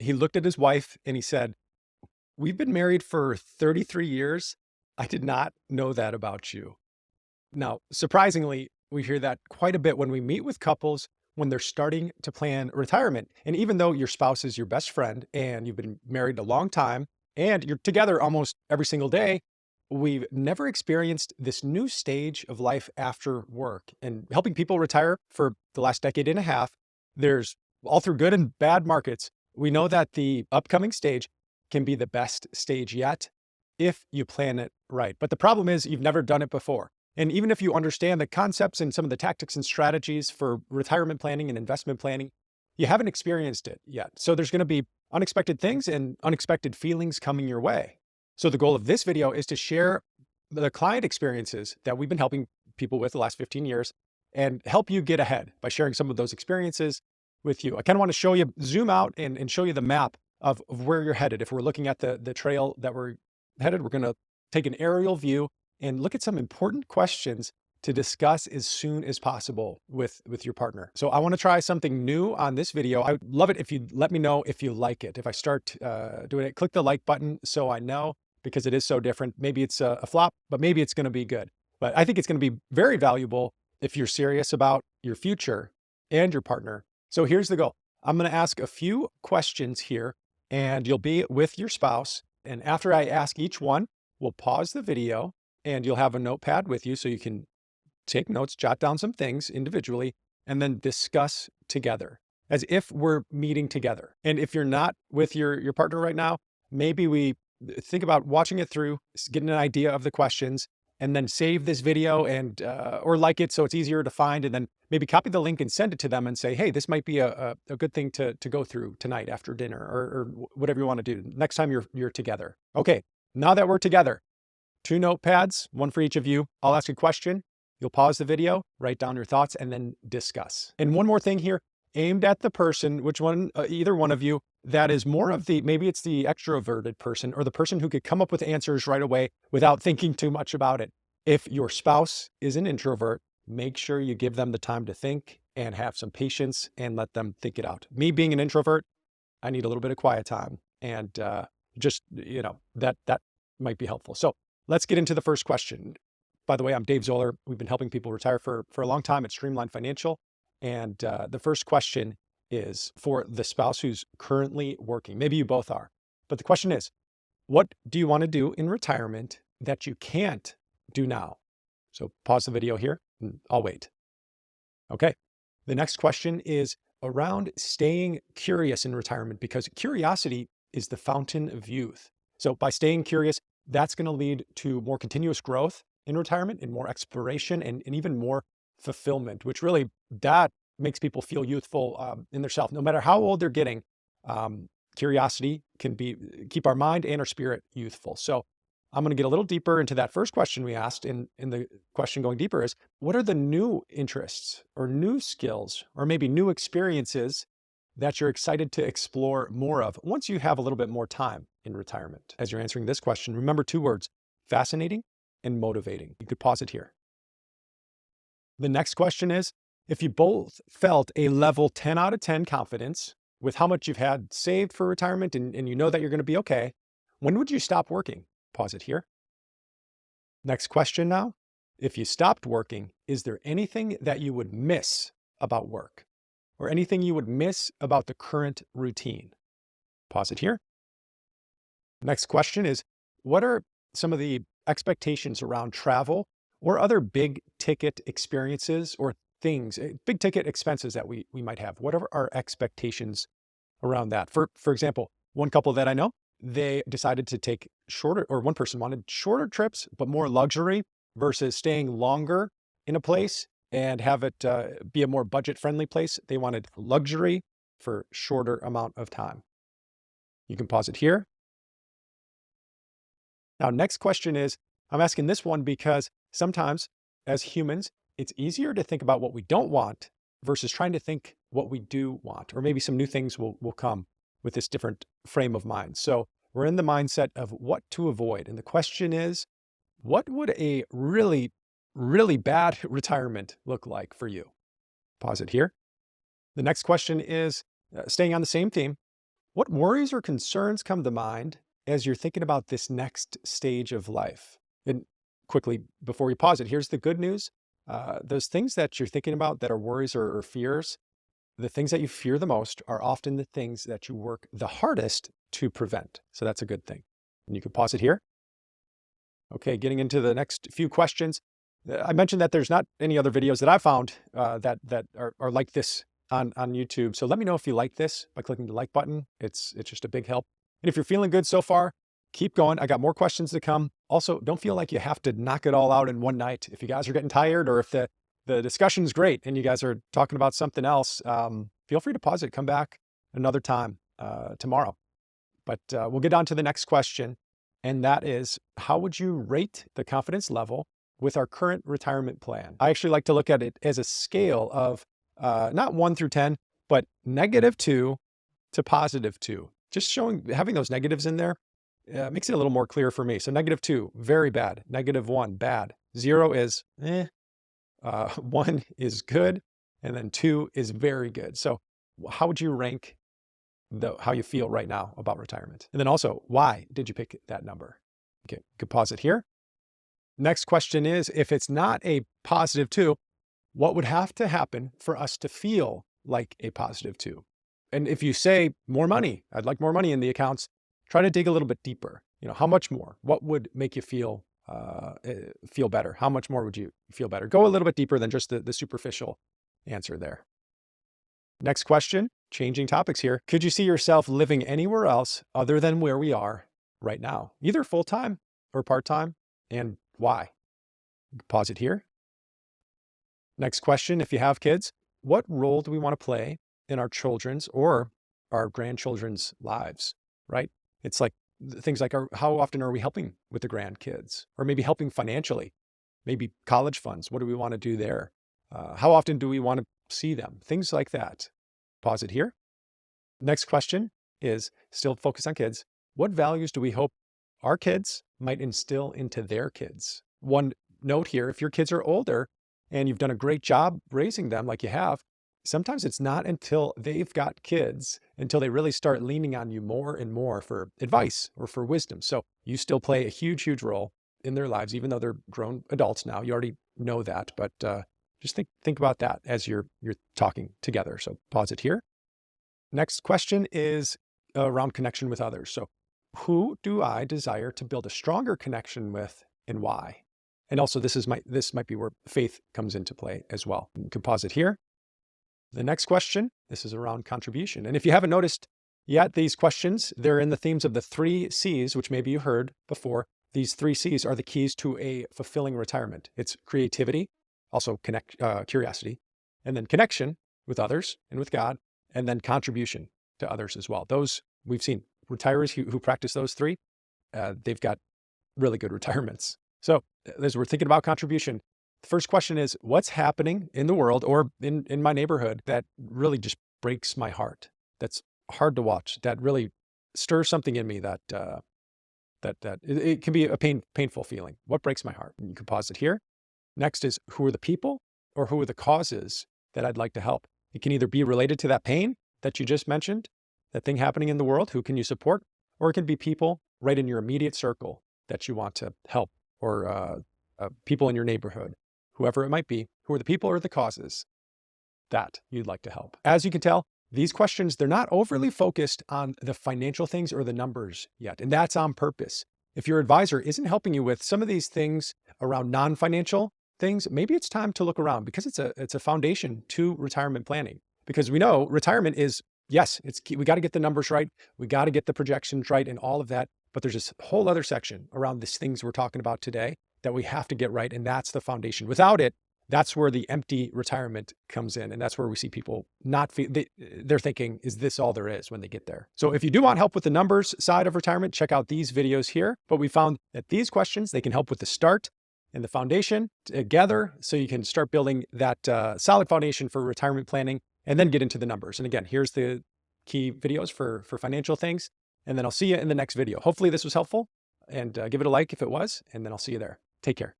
He looked at his wife and he said, "We've been married for 33 years. I did not know that about you." Now, surprisingly, we hear that quite a bit when we meet with couples when they're starting to plan retirement. And even though your spouse is your best friend and you've been married a long time and you're together almost every single day, we've never experienced this new stage of life after work. And helping people retire for the last decade and a half, there's all through good and bad markets, we know that the upcoming stage can be the best stage yet if you plan it right. But the problem is you've never done it before. And even if you understand the concepts and some of the tactics and strategies for retirement planning and investment planning, you haven't experienced it yet. So there's going to be unexpected things and unexpected feelings coming your way. So the goal of this video is to share the client experiences that we've been helping people with the last 15 years and help you get ahead by sharing some of those experiences with you. I kind of want to show you, zoom out and show you the map of where you're headed. If we're looking at the trail that we're headed, we're going to take an aerial view and look at some important questions to discuss as soon as possible with your partner. So I want to try something new on this video. I would love it if you let me know if you like it. If I start doing it, click the like button so I know, because it is so different. Maybe it's a flop, but maybe it's going to be good. But I think it's going to be very valuable if you're serious about your future and your partner. So here's the goal. I'm going to ask a few questions here and you'll be with your spouse. And after I ask each one, we'll pause the video and you'll have a notepad with you so you can take notes, jot down some things individually, and then discuss together as if we're meeting together. And if you're not with your partner right now, maybe we think about watching it through, getting an idea of the questions, and then save this video and or like it so it's easier to find, and then maybe copy the link and send it to them and say, hey, this might be a good thing to go through tonight after dinner or whatever you want to do next time you're together. Okay, now that we're together, 2 notepads, one for each of you. I'll ask a question. You'll pause the video, write down your thoughts, and then discuss. And one more thing here, aimed at the person, which one, either one of you, that is more of the, maybe it's the extroverted person or the person who could come up with answers right away without thinking too much about it. If your spouse is an introvert, make sure you give them the time to think and have some patience and let them think it out. Me being an introvert, I need a little bit of quiet time, and just, that might be helpful. So let's get into the first question. By the way, I'm Dave Zoller. We've been helping people retire for a long time at Streamline Financial. And the first question is for the spouse who's currently working. Maybe you both are. But the question is, what do you want to do in retirement that you can't do now? So pause the video here and I'll wait. Okay. The next question is around staying curious in retirement, because curiosity is the fountain of youth. So by staying curious, that's going to lead to more continuous growth in retirement and more exploration and even more fulfillment, which really, that makes people feel youthful in their self. No matter how old they're getting, curiosity can keep our mind and our spirit youthful. So I'm going to get a little deeper into that first question we asked. And the question going deeper is, what are the new interests or new skills or maybe new experiences that you're excited to explore more of once you have a little bit more time in retirement? As you're answering this question, remember 2 words, fascinating and motivating. You could pause it here. The next question is, if you both felt a level 10 out of 10 confidence with how much you've had saved for retirement and you know that you're going to be okay, when would you stop working? Pause it here. Next question now. If you stopped working, is there anything that you would miss about work or anything you would miss about the current routine? Pause it here. Next question is, what are some of the expectations around travel or other big ticket experiences or things, big ticket expenses that we might have? What are our expectations around that? For example, one couple that I know, they decided to take shorter, or one person wanted shorter trips, but more luxury versus staying longer in a place and have it be a more budget-friendly place. They wanted luxury for shorter amount of time. You can pause it here. Now, next question is, I'm asking this one because sometimes as humans, it's easier to think about what we don't want versus trying to think what we do want, or maybe some new things will come with this different frame of mind. So we're in the mindset of what to avoid. And the question is, what would a really, really bad retirement look like for you? Pause it here. The next question is, staying on the same theme, What worries or concerns come to mind as you're thinking about this next stage of life? And quickly, before we pause it, here's the good news. Those things that you're thinking about that are worries or fears, the things that you fear the most are often the things that you work the hardest to prevent. So that's a good thing. And you can pause it here. Okay, getting into the next few questions. I mentioned that there's not any other videos that I found that are like this on YouTube. So let me know if you like this by clicking the like button. It's just a big help. And if you're feeling good so far, keep going. I got more questions to come. Also, don't feel like you have to knock it all out in one night. If you guys are getting tired, or if the discussion is great and you guys are talking about something else, feel free to pause it, come back another time tomorrow. But we'll get on to the next question. And that is, how would you rate the confidence level with our current retirement plan? I actually like to look at it as a scale of not 1 through 10, but -2 to +2. Just having those negatives in there makes it a little more clear for me. So -2, very bad. -1, bad. 0 is 1 is good. And then 2 is very good. So how would you rank how you feel right now about retirement? And then also, why did you pick that number? Okay, you can pause it here. Next question is, if it's not a +2, what would have to happen for us to feel like a +2? And if you say more money, I'd like more money in the accounts, try to dig a little bit deeper. How much more? What would make you feel better? How much more would you feel better? Go a little bit deeper than just the superficial answer there. Next question, changing topics here. Could you see yourself living anywhere else other than where we are right now, either full-time or part-time, and why? Pause it here. Next question, if you have kids, what role do we want to play in our children's or our grandchildren's lives, right? It's like things like, how often are we helping with the grandkids, or maybe helping financially, maybe college funds? What do we want to do there? How often do we want to see them? Things like that. Pause it here. Next question is still focused on kids. What values do we hope our kids might instill into their kids? One note here, if your kids are older and you've done a great job raising them like you have, sometimes it's not until they've got kids until they really start leaning on you more and more for advice or for wisdom. So you still play a huge, huge role in their lives, even though they're grown adults now. You already know that, but just think about that as you're talking together. So pause it here. Next question is around connection with others. So who do I desire to build a stronger connection with, and why? And also this might be where faith comes into play as well. You can pause it here. The next question, this is around contribution. And if you haven't noticed yet, these questions, they're in the themes of the 3 C's, which maybe you heard before. These 3 C's are the keys to a fulfilling retirement. It's creativity, also curiosity, and then connection with others and with God, and then contribution to others as well. Those we've seen retirees who practice those 3, they've got really good retirements. So as we're thinking about contribution, the first question is, what's happening in the world or in my neighborhood that really just breaks my heart? That's hard to watch. That really stirs something in me that it can be a painful feeling. What breaks my heart? And you can pause it here. Next is, who are the people or who are the causes that I'd like to help? It can either be related to that pain that you just mentioned, that thing happening in the world, who can you support? Or it can be people right in your immediate circle that you want to help, or people in your neighborhood, whoever it might be. Who are the people or the causes that you'd like to help? As you can tell, these questions, they're not overly focused on the financial things or the numbers yet, and that's on purpose. If your advisor isn't helping you with some of these things around non-financial things, maybe it's time to look around, because it's a foundation to retirement planning. Because we know retirement is, yes, it's key. We got to get the numbers right. We got to get the projections right and all of that. But there's this whole other section around these things we're talking about today that we have to get right. And that's the foundation. Without it, that's where the empty retirement comes in. And that's where we see people they're thinking, is this all there is when they get there? So if you do want help with the numbers side of retirement, check out these videos here. But we found that these questions, they can help with the start and the foundation together, so you can start building that solid foundation for retirement planning, and then get into the numbers. And again, here's the key videos for financial things. And then I'll see you in the next video. Hopefully this was helpful, and give it a like if it was, and then I'll see you there. Take care.